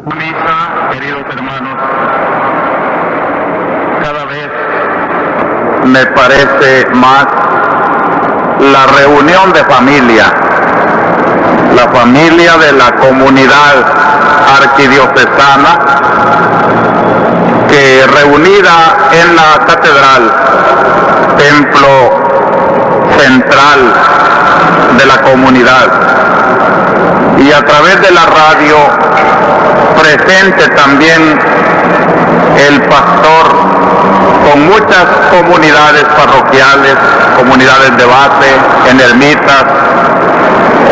Misa, queridos hermanos, cada vez me parece más la reunión de familia, la familia de la comunidad arquidiocesana, que reunida en la catedral, templo central de la comunidad, y a través de la radio presente también el pastor con muchas comunidades parroquiales, comunidades de base, en ermitas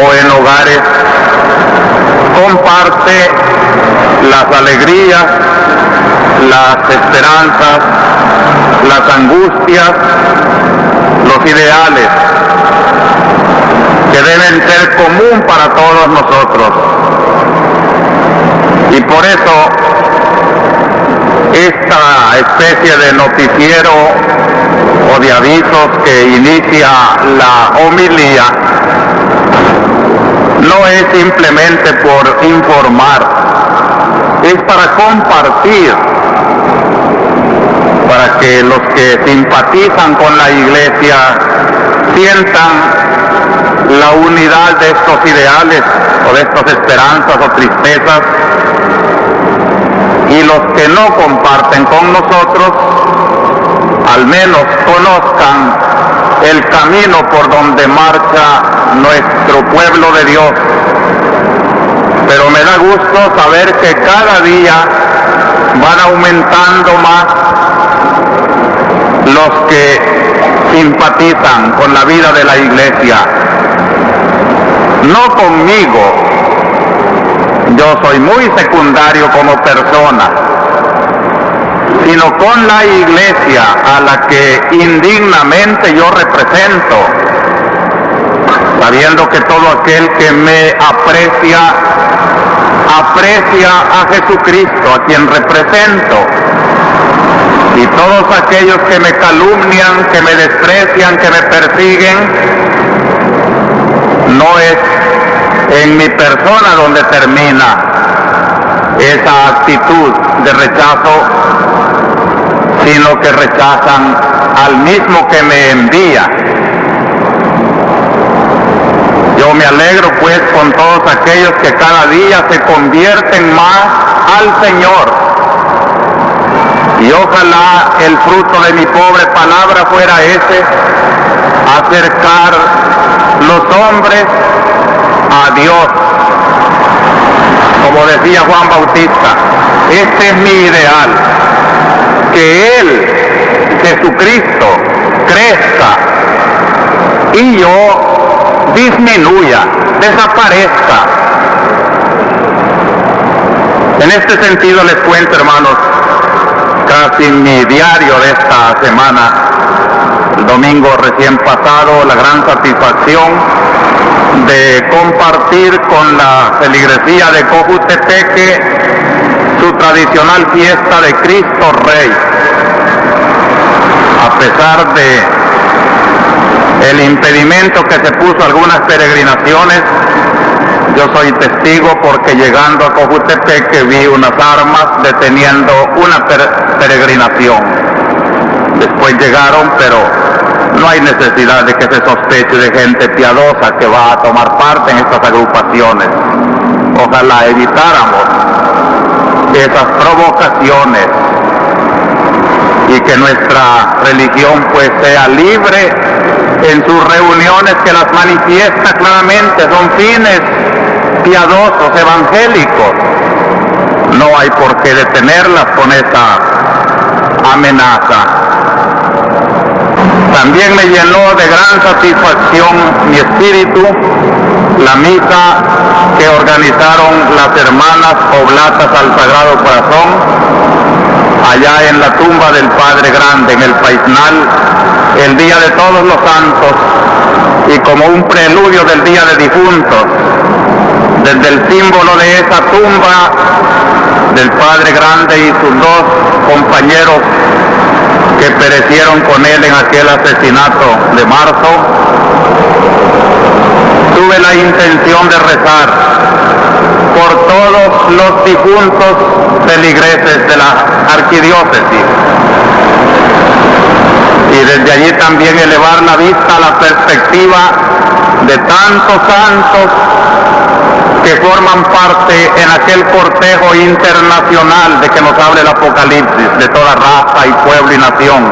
o en hogares, comparte las alegrías, las esperanzas, las angustias, los ideales que deben ser común para todos nosotros. Y por eso esta especie de noticiero o de avisos que inicia la homilía no es simplemente por informar, es para compartir, para que los que simpatizan con la Iglesia sientan la unidad de estos ideales o de estas esperanzas o tristezas, y los que no comparten con nosotros al menos conozcan el camino por donde marcha nuestro pueblo de Dios. Pero me da gusto saber que cada día van aumentando más los que simpatizan con la vida de la Iglesia. No conmigo, yo soy muy secundario como persona, sino con la Iglesia a la que indignamente yo represento, sabiendo que todo aquel que me aprecia a Jesucristo, a quien represento, y todos aquellos que me calumnian, que me desprecian, que me persiguen, no es en mi persona donde termina esa actitud de rechazo, sino que rechazan al mismo que me envía. Yo me alegro pues con todos aquellos que cada día se convierten más al Señor, y ojalá el fruto de mi pobre palabra fuera ese: acercar los hombres a Dios. Como decía Juan Bautista, este es mi ideal, que Él, Jesucristo, crezca y yo disminuya, desaparezca. En este sentido les cuento, hermanos, casi mi diario de esta semana, el domingo recién pasado, la gran satisfacción de compartir con la feligresía de Cojutepeque su tradicional fiesta de Cristo Rey. A pesar de el impedimento que se puso a algunas peregrinaciones, yo soy testigo porque llegando a Cojutepeque vi unas armas deteniendo una peregrinación. Después llegaron, pero no hay necesidad de que se sospeche de gente piadosa que va a tomar parte en estas agrupaciones. Ojalá evitáramos esas provocaciones y que nuestra religión pues sea libre en sus reuniones, que las manifiesta claramente, son fines piadosos, evangélicos. No hay por qué detenerlas con esa amenaza. También me llenó de gran satisfacción mi espíritu la misa que organizaron las hermanas oblatas al Sagrado Corazón allá en la tumba del Padre Grande, en el Paisnal, el día de Todos los Santos, y como un preludio del Día de Difuntos, desde el símbolo de esa tumba del Padre Grande y sus dos compañeros que perecieron con él en aquel asesinato de marzo, tuve la intención de rezar por todos los difuntos feligreses de la arquidiócesis. Y desde allí también elevar la vista a la perspectiva de tantos santos que forman parte en aquel cortejo internacional de que nos habla el Apocalipsis, de toda raza y pueblo y nación.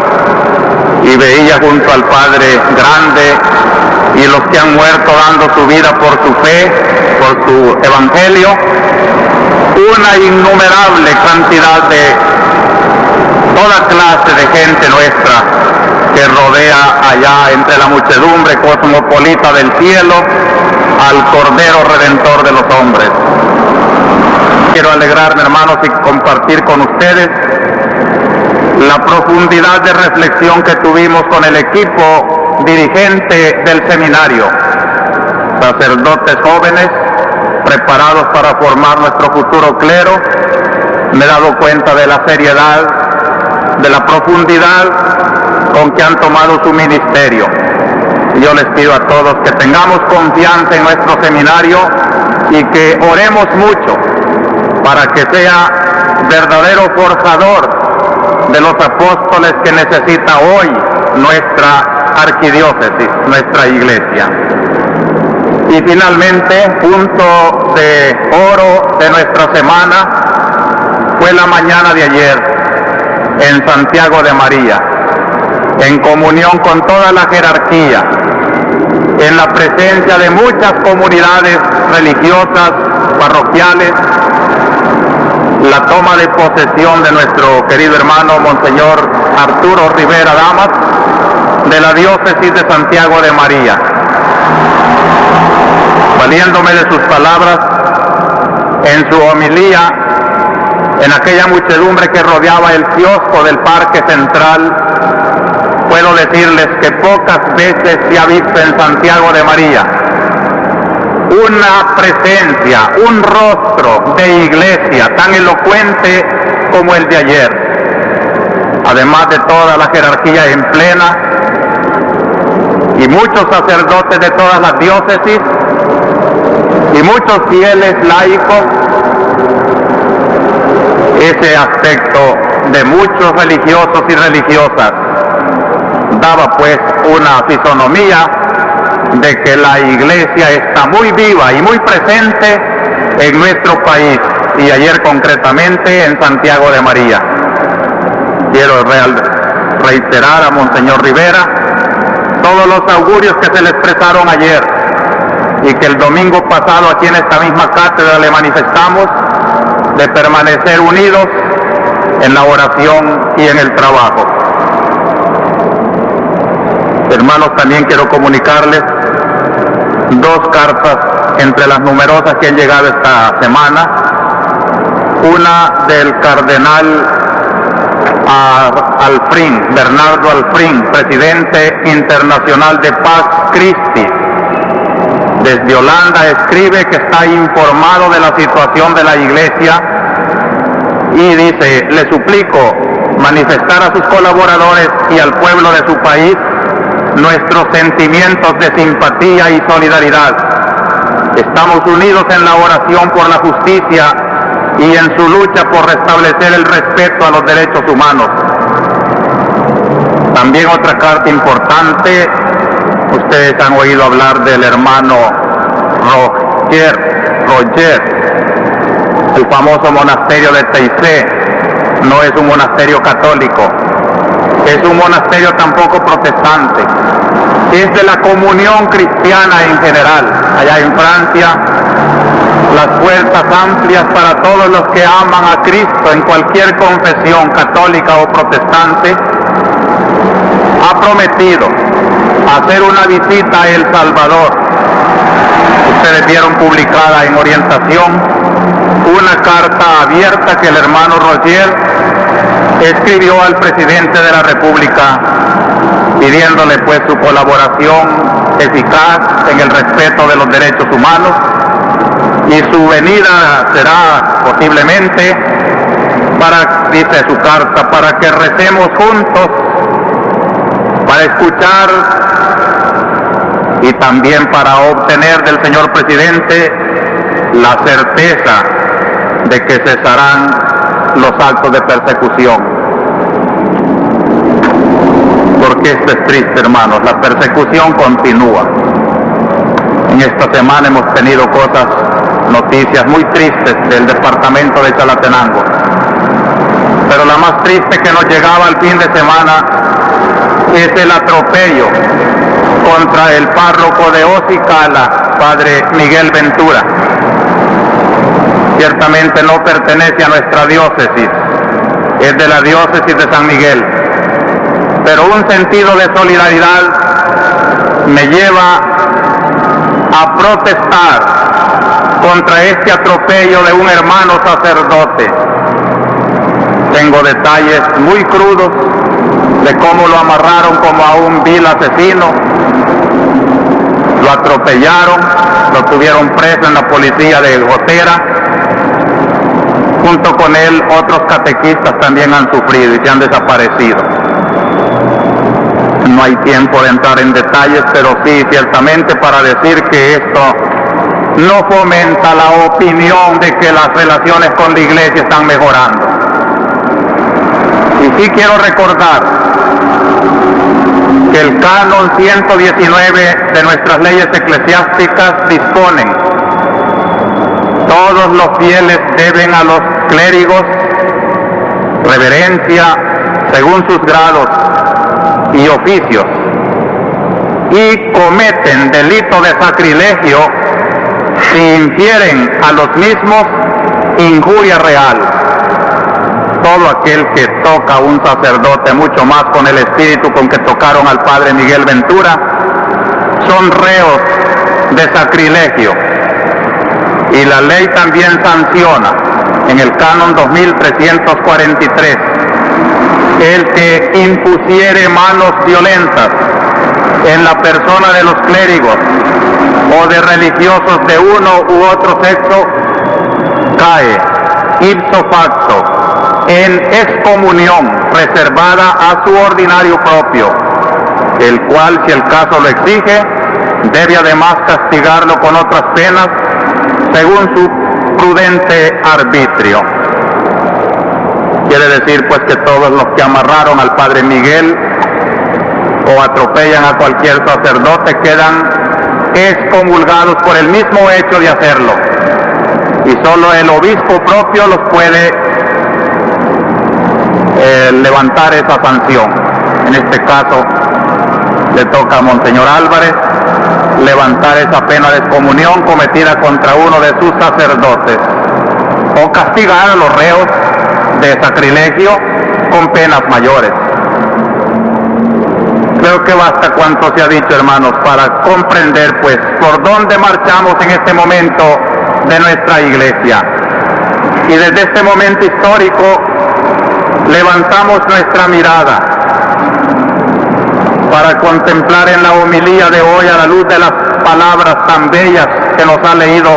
Y veía junto al Padre grande y los que han muerto dando su vida por su fe, por su evangelio, una innumerable cantidad de toda clase de gente nuestra que rodea allá entre la muchedumbre cosmopolita del cielo al Cordero Redentor de los hombres. Quiero alegrarme, hermanos, y compartir con ustedes la profundidad de reflexión que tuvimos con el equipo dirigente del seminario, sacerdotes jóvenes preparados para formar nuestro futuro clero. Me he dado cuenta de la seriedad, de la profundidad con que han tomado su ministerio. Yo les pido a todos que tengamos confianza en nuestro seminario y que oremos mucho para que sea verdadero forjador de los apóstoles que necesita hoy nuestra arquidiócesis, nuestra iglesia. Y finalmente, punto de oro de nuestra semana fue la mañana de ayer en Santiago de María, en comunión con toda la jerarquía, en la presencia de muchas comunidades religiosas, parroquiales, la toma de posesión de nuestro querido hermano Monseñor Arturo Rivera Damas, de la diócesis de Santiago de María. Valiéndome de sus palabras, en su homilía, en aquella muchedumbre que rodeaba el kiosco del Parque Central, puedo decirles que pocas veces se ha visto en Santiago de María una presencia, un rostro de iglesia tan elocuente como el de ayer, además de toda la jerarquía en plena y muchos sacerdotes de todas las diócesis y muchos fieles laicos. Ese aspecto de muchos religiosos y religiosas daba pues una fisonomía de que la iglesia está muy viva y muy presente en nuestro país, y ayer concretamente en Santiago de María. Quiero reiterar a Monseñor Rivera todos los augurios que se le expresaron ayer y que el domingo pasado aquí en esta misma cátedra le manifestamos, de permanecer unidos en la oración y en el trabajo. Hermanos, también quiero comunicarles dos cartas entre las numerosas que han llegado esta semana. Una del cardenal Alfrín, Bernardo Alfrín, presidente internacional de Paz Christi. Desde Holanda escribe que está informado de la situación de la iglesia y dice: le suplico manifestar a sus colaboradores y al pueblo de su país nuestros sentimientos de simpatía y solidaridad. Estamos unidos en la oración por la justicia y en su lucha por restablecer el respeto a los derechos humanos. También otra carta importante, ustedes han oído hablar del hermano Roger, el famoso monasterio de Teisé. No es un monasterio católico, es un monasterio tampoco protestante, es de la comunión cristiana en general. Allá en Francia, las puertas amplias para todos los que aman a Cristo en cualquier confesión, católica o protestante. Ha prometido hacer una visita a El Salvador. Ustedes vieron publicada en Orientación una carta abierta que el hermano Roger escribió al presidente de la República, pidiéndole pues su colaboración eficaz en el respeto de los derechos humanos, y su venida será posiblemente para, dice su carta, para que recemos juntos, para escuchar y también para obtener del señor presidente la certeza de que cesarán los actos de persecución. Porque esto es triste, hermanos, la persecución continúa. En esta semana hemos tenido noticias muy tristes del departamento de Chalatenango. Pero la más triste que nos llegaba al fin de semana es el atropello contra el párroco de Ocicala, padre Miguel Ventura. Ciertamente no pertenece a nuestra diócesis, es de la diócesis de San Miguel. Pero un sentido de solidaridad me lleva a protestar contra este atropello de un hermano sacerdote. Tengo detalles muy crudos de cómo lo amarraron como a un vil asesino, lo atropellaron, lo tuvieron preso en la policía de Gotera. Junto con él otros catequistas también han sufrido y se han desaparecido. No hay tiempo de entrar en detalles, pero sí, ciertamente, para decir que esto no fomenta la opinión de que las relaciones con la Iglesia están mejorando. Y sí quiero recordar que el canon 119 de nuestras leyes eclesiásticas disponen: todos los fieles deben a los clérigos reverencia según sus grados y oficios, y cometen delito de sacrilegio si infieren a los mismos injuria real. Todo aquel que toca a un sacerdote, mucho más con el espíritu con que tocaron al padre Miguel Ventura, son reos de sacrilegio. Y la ley también sanciona en el canon 2343 el que impusiere manos violentas en la persona de los clérigos o de religiosos de uno u otro sexo, cae ipso facto en excomunión reservada a su ordinario propio, el cual, si el caso lo exige, debe además castigarlo con otras penas según su prudente arbitrio. Quiere decir pues que todos los que amarraron al padre Miguel o atropellan a cualquier sacerdote quedan excomulgados por el mismo hecho de hacerlo, y solo el obispo propio los puede levantar esa sanción. En este caso le toca a Monseñor Álvarez levantar esa pena de excomunión cometida contra uno de sus sacerdotes, o castigar a los reos de sacrilegio con penas mayores. Creo que basta cuanto se ha dicho, hermanos, para comprender pues por dónde marchamos en este momento de nuestra Iglesia. Y desde este momento histórico levantamos nuestra mirada para contemplar en la homilía de hoy, a la luz de las palabras tan bellas que nos ha leído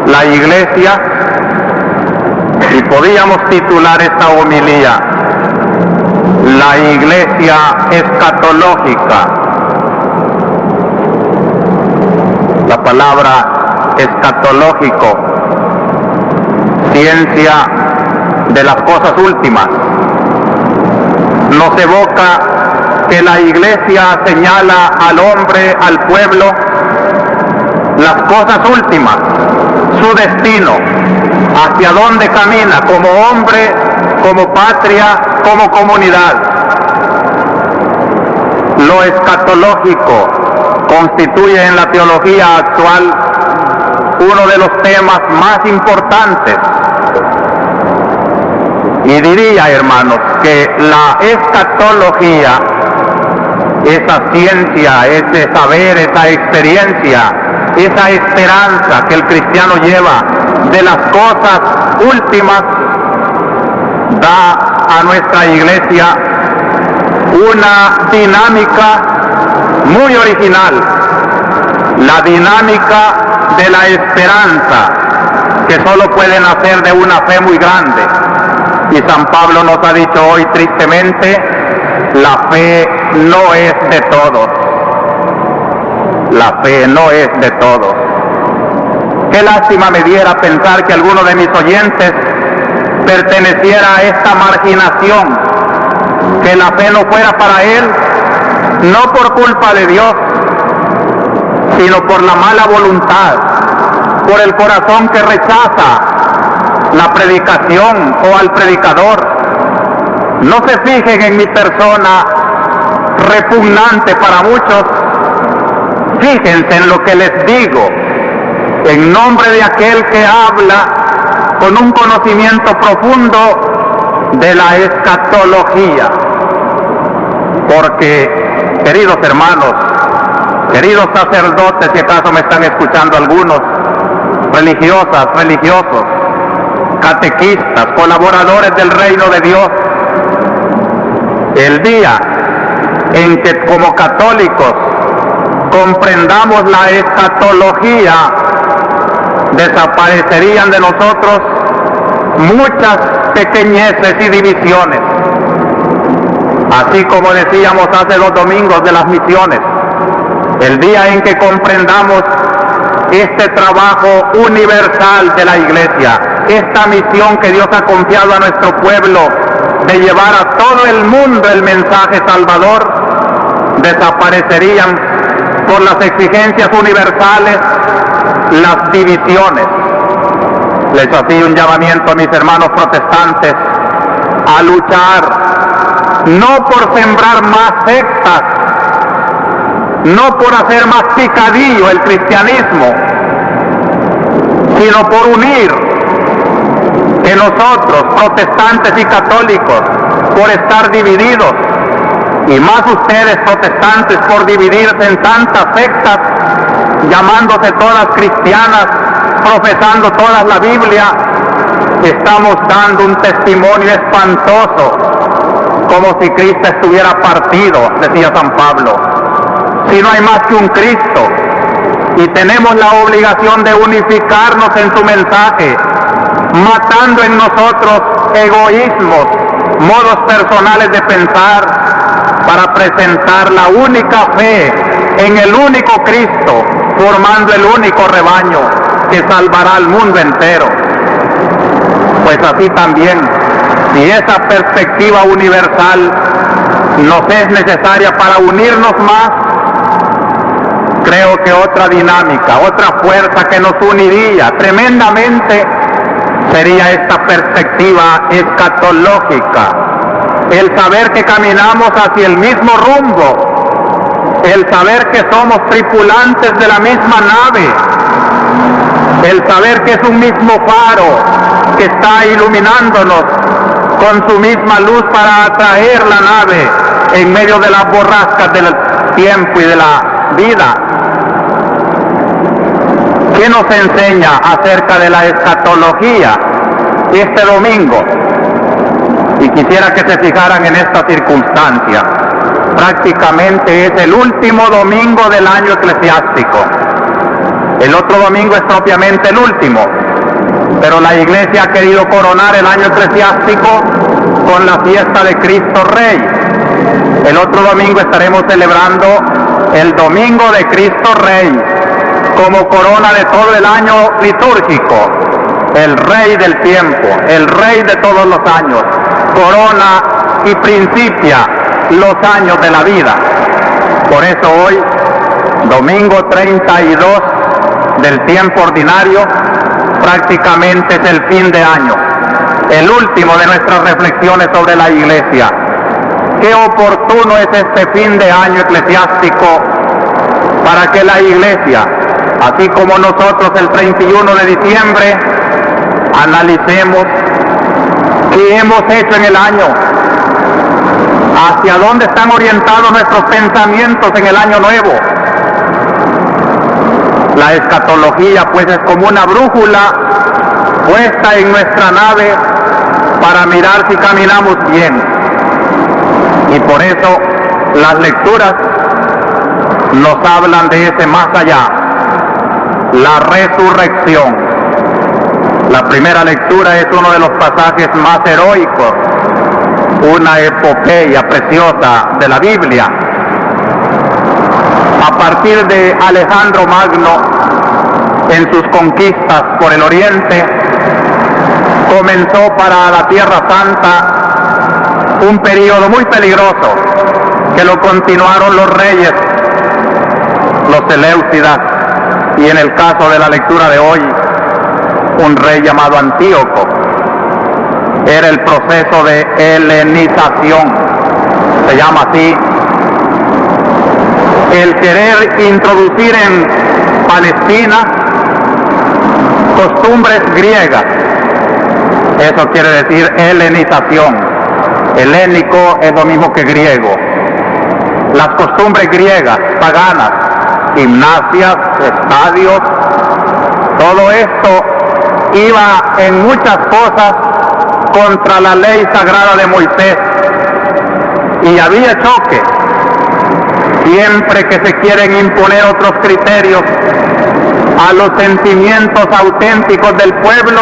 la Iglesia, y podíamos titular esta homilía: la Iglesia escatológica. La palabra escatológico, ciencia de las cosas últimas, nos evoca que la Iglesia señala al hombre, al pueblo, las cosas últimas, su destino, hacia dónde camina como hombre, como patria, como comunidad. Lo escatológico constituye en la teología actual uno de los temas más importantes. Y diría, hermanos, que la escatología, esa ciencia, ese saber, esa experiencia, esa esperanza que el cristiano lleva de las cosas últimas, da a nuestra Iglesia una dinámica muy original, la dinámica de la esperanza, que solo puede nacer de una fe muy grande. Y San Pablo nos ha dicho hoy tristemente: la fe no es de todos. La fe no es de todos. Qué lástima me diera pensar que alguno de mis oyentes perteneciera a esta marginación, que la fe no fuera para él, no por culpa de Dios, sino por la mala voluntad, por el corazón que rechaza la predicación o al predicador. No se fijen en mi persona repugnante para muchos, fíjense en lo que les digo, en nombre de aquel que habla con un conocimiento profundo de la escatología. Porque, queridos hermanos, queridos sacerdotes, si acaso me están escuchando algunos, religiosas, religiosos, catequistas, colaboradores del reino de Dios, el día en que como católicos comprendamos la escatología, desaparecerían de nosotros muchas pequeñeces y divisiones. Así como decíamos hace 2 domingos de las misiones, el día en que comprendamos este trabajo universal de la Iglesia, esta misión que Dios ha confiado a nuestro pueblo de llevar a todo el mundo el mensaje salvador, desaparecerían por las exigencias universales las divisiones. Les hacía un llamamiento a mis hermanos protestantes a luchar, no por sembrar más sectas, no por hacer más picadillo el cristianismo, sino por unir, que nosotros, protestantes y católicos, por estar divididos, y más ustedes, protestantes, por dividirse en tantas sectas, llamándose todas cristianas, profesando todas la Biblia, estamos dando un testimonio espantoso, como si Cristo estuviera partido, decía San Pablo. Si no hay más que un Cristo, y tenemos la obligación de unificarnos en su mensaje, matando en nosotros egoísmos, modos personales de pensar, para presentar la única fe en el único Cristo, formando el único rebaño que salvará al mundo entero. Pues así también, si esa perspectiva universal nos es necesaria para unirnos más, creo que otra dinámica, otra fuerza que nos uniría tremendamente sería esta perspectiva escatológica, el saber que caminamos hacia el mismo rumbo, el saber que somos tripulantes de la misma nave, el saber que es un mismo faro que está iluminándonos con su misma luz para atraer la nave en medio de las borrascas del tiempo y de la vida. ¿Qué nos enseña acerca de la escatología este domingo? Y quisiera que se fijaran en esta circunstancia. Prácticamente es el último domingo del año eclesiástico. El otro domingo es propiamente el último, pero la Iglesia ha querido coronar el año eclesiástico con la fiesta de Cristo Rey. El otro domingo estaremos celebrando el Domingo de Cristo Rey, como corona de todo el año litúrgico, el Rey del tiempo, el Rey de todos los años, corona y principia los años de la vida. Por eso hoy, domingo 32 del tiempo ordinario, prácticamente es el fin de año, el último de nuestras reflexiones sobre la Iglesia. Qué oportuno es este fin de año eclesiástico para que la Iglesia, así como nosotros el 31 de diciembre, analicemos qué hemos hecho en el año, hacia dónde están orientados nuestros pensamientos en el año nuevo. La escatología pues es como una brújula puesta en nuestra nave para mirar si caminamos bien. Y por eso las lecturas nos hablan de ese más allá, la resurrección. La primera lectura es uno de los pasajes más heroicos, una epopeya preciosa de la Biblia. A partir de Alejandro Magno, en sus conquistas por el oriente, comenzó para la Tierra Santa un periodo muy peligroso que lo continuaron los reyes, los Seleucidas, y en el caso de la lectura de hoy, un rey llamado Antíoco. Era el proceso de helenización, se llama así, el querer introducir en Palestina costumbres griegas. Eso quiere decir helenización. Helénico es lo mismo que griego. Las costumbres griegas, paganas, gimnasias, estadios, todo esto iba en muchas cosas contra la ley sagrada de Moisés. Y había choque. Siempre que se quieren imponer otros criterios a los sentimientos auténticos del pueblo,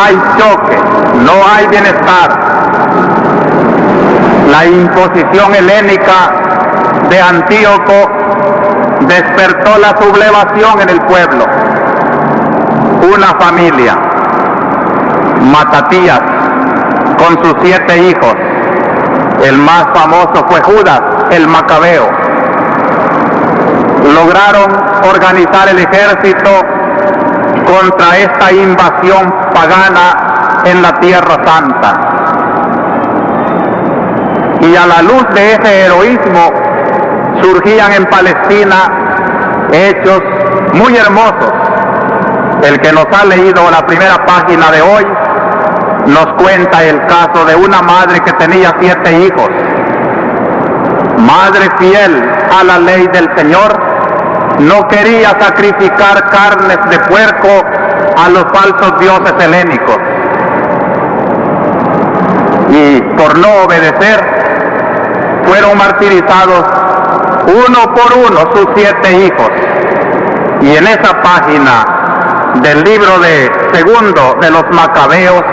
hay choque, no hay bienestar. La imposición helénica de Antíoco despertó la sublevación en el pueblo. Una familia, Matatías, con sus 7 hijos, el más famoso fue Judas, el Macabeo, lograron organizar el ejército contra esta invasión pagana en la Tierra Santa. Y a la luz de ese heroísmo surgían en Palestina hechos muy hermosos. El que nos ha leído la primera página de hoy nos cuenta el caso de una madre que tenía 7 hijos, madre fiel a la ley del Señor, no quería sacrificar carnes de puerco a los falsos dioses helénicos. Y por no obedecer, fueron martirizados uno por uno sus 7 hijos. Y en esa página del libro de segundo de los Macabeos,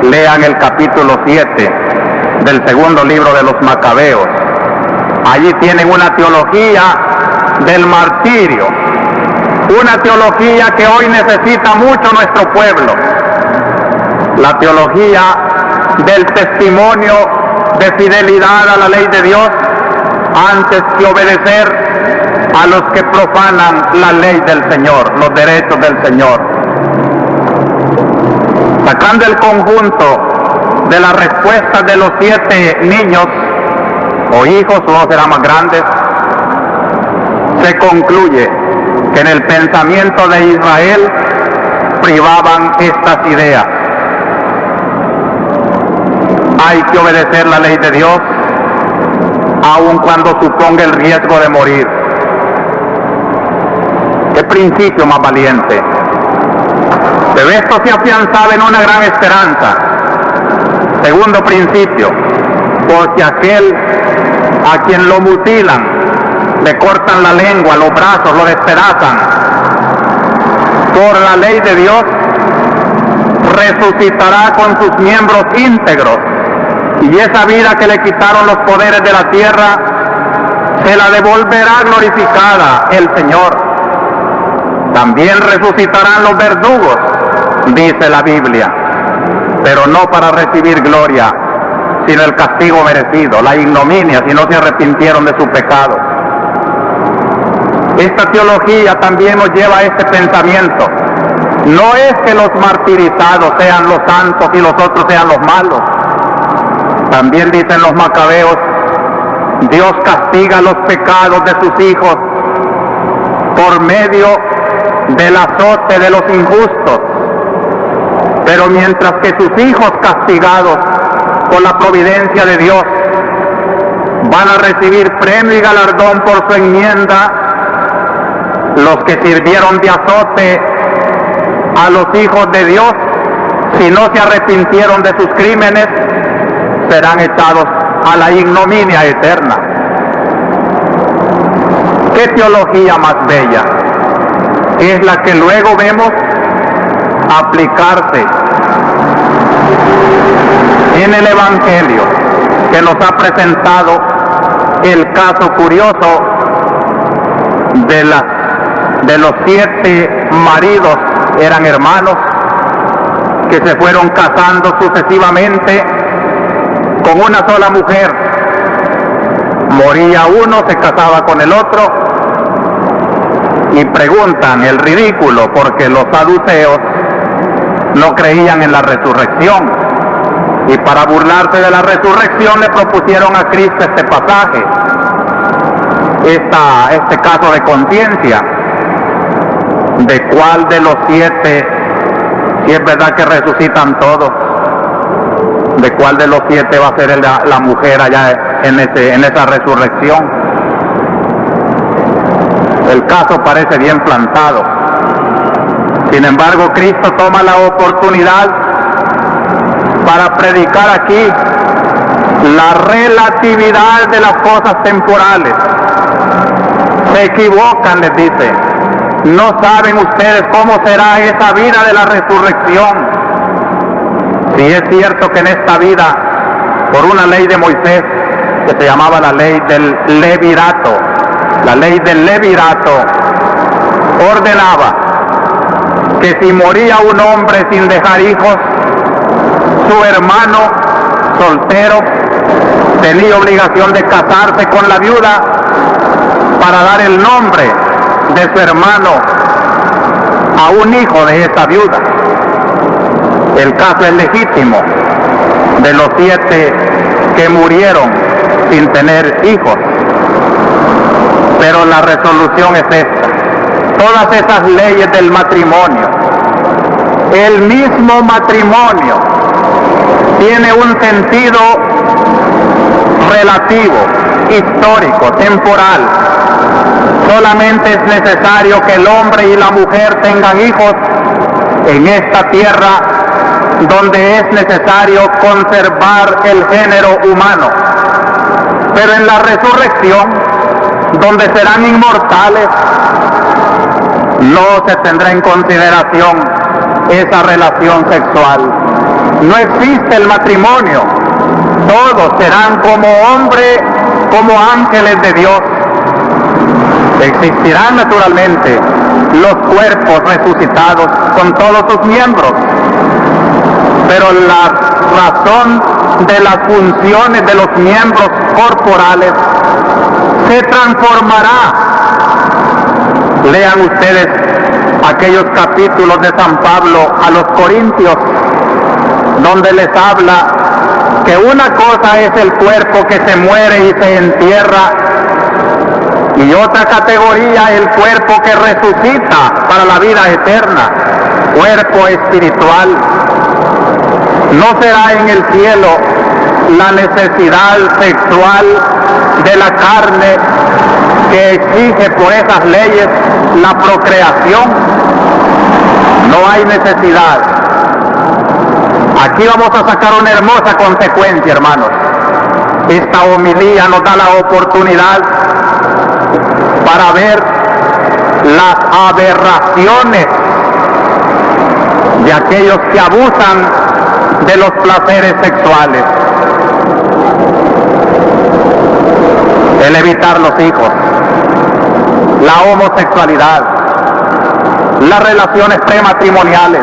lean el capítulo 7 del segundo libro de los Macabeos. Allí tienen una teología del martirio, una teología que hoy necesita mucho nuestro pueblo, la teología del testimonio de fidelidad a la ley de Dios antes que obedecer a los que profanan la ley del Señor, los derechos del Señor. Sacando el conjunto de las respuestas de los 7 niños o hijos, uno será más grandes, se concluye que en el pensamiento de Israel privaban estas ideas. Hay que obedecer la ley de Dios, aun cuando suponga el riesgo de morir. ¿Qué principio más valiente? Pero esto se afianzaba en una gran esperanza. Segundo principio, porque aquel a quien lo mutilan, le cortan la lengua, los brazos, lo despedazan, por la ley de Dios resucitará con sus miembros íntegros, y esa vida que le quitaron los poderes de la tierra se la devolverá glorificada el Señor. También resucitarán los verdugos, dice la Biblia, pero no para recibir gloria, sino el castigo merecido, la ignominia, si no se arrepintieron de su pecado. Esta teología también nos lleva a este pensamiento. No es que los martirizados sean los santos y los otros sean los malos. También dicen los Macabeos, Dios castiga los pecados de sus hijos por medio del azote de los injustos. Pero mientras que sus hijos castigados por la providencia de Dios van a recibir premio y galardón por su enmienda, los que sirvieron de azote a los hijos de Dios, si no se arrepintieron de sus crímenes, serán echados a la ignominia eterna. ¿Qué teología más bella? Es la que luego vemos aplicarse en el Evangelio que nos ha presentado el caso curioso de las de los 7 maridos eran hermanos que se fueron casando sucesivamente con una sola mujer. Moría uno, se casaba con el otro, y preguntan el ridículo porque los saduceos no creían en la resurrección, y para burlarse de la resurrección le propusieron a Cristo este pasaje, este caso de conciencia, de cuál de los 7, si es verdad que resucitan todos, de cuál de los 7 va a ser la mujer allá en esa resurrección. El caso parece bien plantado. Sin embargo, Cristo toma la oportunidad para predicar aquí la relatividad de las cosas temporales. Se equivocan, les dice. No saben ustedes cómo será esa vida de la resurrección. Si es cierto que en esta vida, por una ley de Moisés, que se llamaba la ley del levirato, la ley del levirato ordenaba que si moría un hombre sin dejar hijos, su hermano soltero tenía obligación de casarse con la viuda para dar el nombre de su hermano a un hijo de esa viuda. El caso es legítimo de los 7 que murieron sin tener hijos. Pero la resolución es esta. Todas esas leyes del matrimonio, el mismo matrimonio, tiene un sentido relativo, histórico, temporal. Solamente es necesario que el hombre y la mujer tengan hijos en esta tierra donde es necesario conservar el género humano. Pero en la resurrección, donde serán inmortales, no se tendrá en consideración esa relación sexual. No existe el matrimonio. Todos serán como hombres, como ángeles de Dios. Existirán naturalmente los cuerpos resucitados con todos sus miembros, pero la razón de las funciones de los miembros corporales se transformará. Lean ustedes aquellos capítulos de San Pablo a los Corintios, donde les habla que una cosa es el cuerpo que se muere y se entierra, y otra categoría el cuerpo que resucita para la vida eterna, cuerpo espiritual. No será en el cielo la necesidad sexual de la carne que exige por esas leyes la procreación. No hay necesidad. Aquí vamos a sacar una hermosa consecuencia, hermanos. Esta homilía nos da la oportunidad para ver las aberraciones de aquellos que abusan de los placeres sexuales. El evitar los hijos, la homosexualidad, las relaciones prematrimoniales,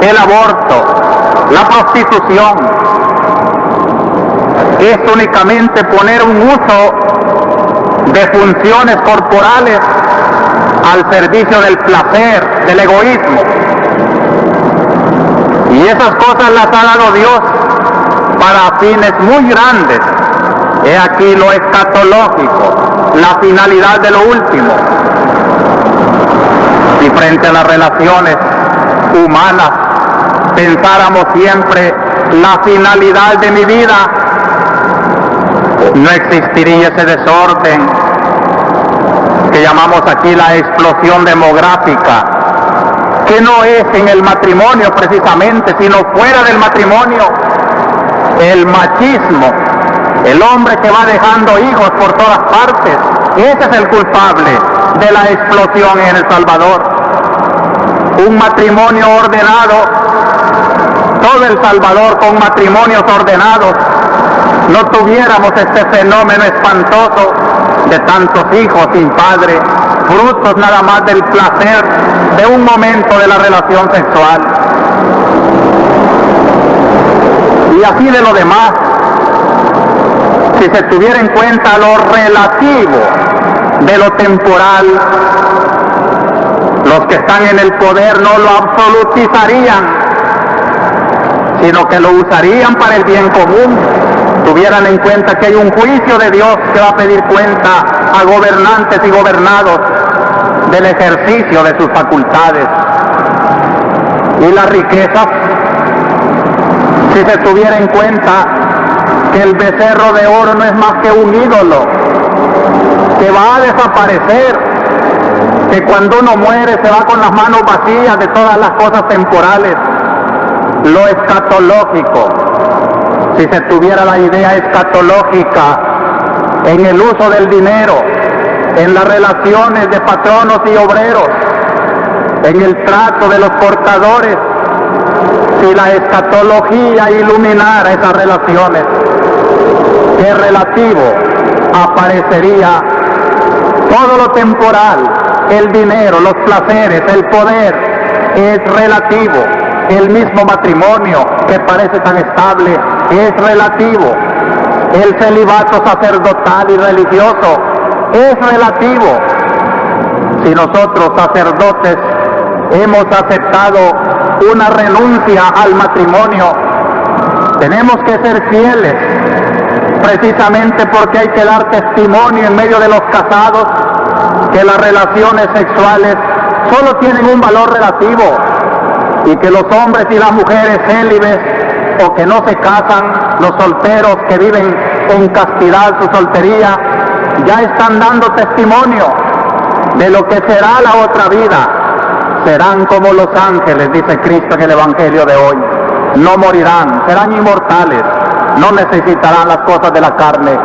el aborto, la prostitución, es únicamente poner un uso de funciones corporales al servicio del placer, del egoísmo. Y esas cosas las ha dado Dios para fines muy grandes. He aquí lo escatológico, la finalidad de lo último. Si frente a las relaciones humanas pensáramos siempre la finalidad de mi vida, no existiría ese desorden que llamamos aquí la explosión demográfica, que no es en el matrimonio precisamente, sino fuera del matrimonio. El machismo, el hombre que va dejando hijos por todas partes, ese es el culpable de la explosión en El Salvador. Un matrimonio ordenado, todo El Salvador con matrimonios ordenados, no tuviéramos este fenómeno espantoso de tantos hijos sin padre, frutos nada más del placer de un momento de la relación sexual. Y así de lo demás, si se tuviera en cuenta lo relativo de lo temporal, los que están en el poder no lo absolutizarían, sino que lo usarían para el bien común. Tuvieran en cuenta que hay un juicio de Dios que va a pedir cuenta a gobernantes y gobernados del ejercicio de sus facultades. Y las riquezas, si se tuviera en cuenta que el becerro de oro no es más que un ídolo, que va a desaparecer, que cuando uno muere se va con las manos vacías de todas las cosas temporales, lo escatológico, si se tuviera la idea escatológica en el uso del dinero, en las relaciones de patronos y obreros, en el trato de los portadores, si la escatología iluminara esas relaciones, ¿qué relativo aparecería? Todo lo temporal, el dinero, los placeres, el poder, es relativo. El mismo matrimonio, que parece tan estable, es relativo. El celibato sacerdotal y religioso es relativo. Si nosotros, sacerdotes, hemos aceptado una renuncia al matrimonio, tenemos que ser fieles, precisamente porque hay que dar testimonio en medio de los casados que las relaciones sexuales solo tienen un valor relativo, y que los hombres y las mujeres célibes o que no se casan, los solteros que viven en castidad su soltería, ya están dando testimonio de lo que será la otra vida. Serán como los ángeles, dice Cristo en el Evangelio de hoy. No morirán, serán inmortales, no necesitarán las cosas de la carne.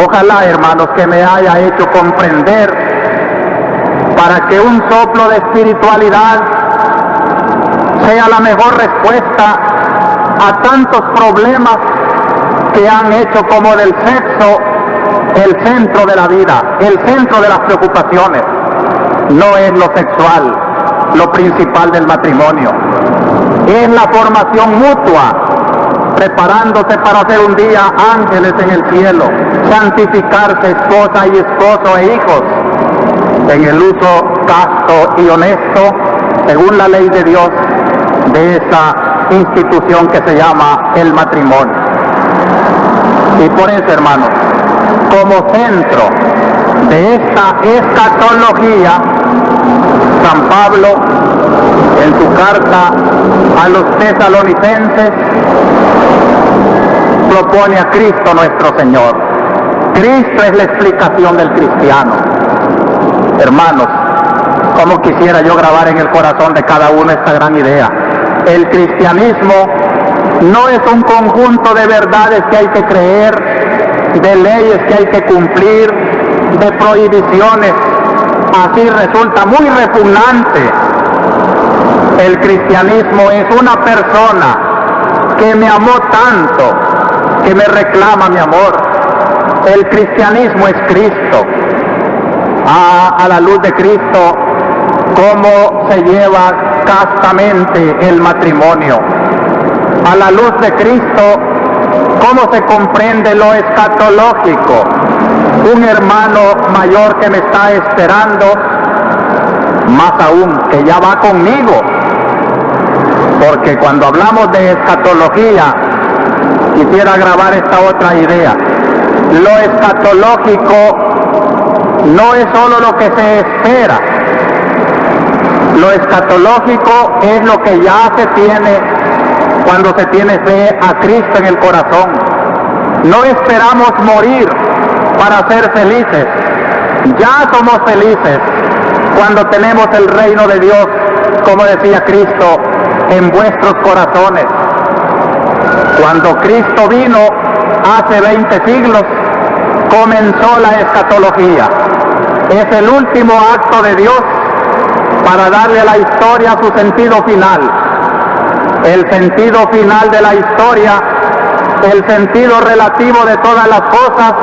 Ojalá, hermanos, que me haya hecho comprender para que un soplo de espiritualidad sea la mejor respuesta a tantos problemas que han hecho como del sexo el centro de la vida, el centro de las preocupaciones. No es lo sexual lo principal del matrimonio, es la formación mutua, preparándose para ser un día ángeles en el cielo, santificarse esposa y esposo e hijos, en el uso casto y honesto, según la ley de Dios, de esa institución que se llama el matrimonio. Y por eso, hermanos, como centro de esta escatología, San Pablo, en su carta a los tesalonicenses, propone a Cristo nuestro Señor. Cristo es la explicación del cristiano. Hermanos, como quisiera yo grabar en el corazón de cada uno esta gran idea. El cristianismo no es un conjunto de verdades que hay que creer, de leyes que hay que cumplir, de prohibiciones. Así resulta muy repugnante. El cristianismo es una persona que me amó tanto, que me reclama mi amor. El cristianismo es Cristo. A la luz de Cristo, cómo se lleva castamente el matrimonio. A la luz de Cristo, cómo se comprende lo escatológico. Un hermano mayor que me está esperando, más aún, que ya va conmigo. Porque cuando hablamos de escatología, quisiera grabar esta otra idea. Lo escatológico no es solo lo que se espera. Lo escatológico es lo que ya se tiene cuando se tiene fe a Cristo en el corazón. No esperamos morir para ser felices. Ya somos felices cuando tenemos el reino de Dios, como decía Cristo, en vuestros corazones. Cuando Cristo vino hace 20 siglos, comenzó la escatología. Es el último acto de Dios para darle a la historia su sentido final. El sentido final de la historia, el sentido relativo de todas las cosas,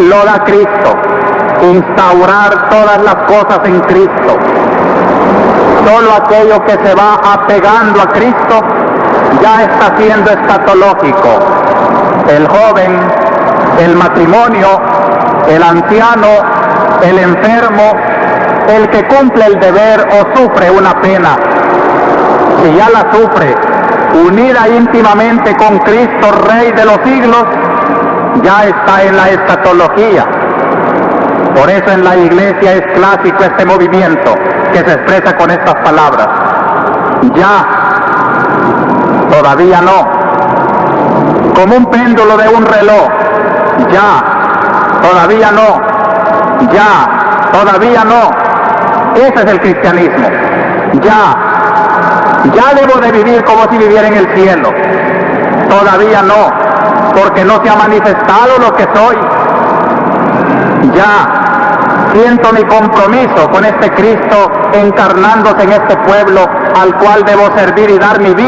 lo da Cristo. Instaurar todas las cosas en Cristo. Solo aquello que se va apegando a Cristo ya está siendo escatológico. El joven, el matrimonio, el anciano, el enfermo, el que cumple el deber o sufre una pena, si ya la sufre, unida íntimamente con Cristo, Rey de los siglos, ya está en la escatología. Por eso en la iglesia es clásico este movimiento que se expresa con estas palabras. Ya, todavía no. Como un péndulo de un reloj. Ya, todavía no. Ya, todavía no. Ese es el cristianismo. Ya debo de vivir como si viviera en el cielo. Todavía no, porque no se ha manifestado lo que soy. Ya siento mi compromiso con este Cristo encarnándose en este pueblo al cual debo servir y dar mi vida.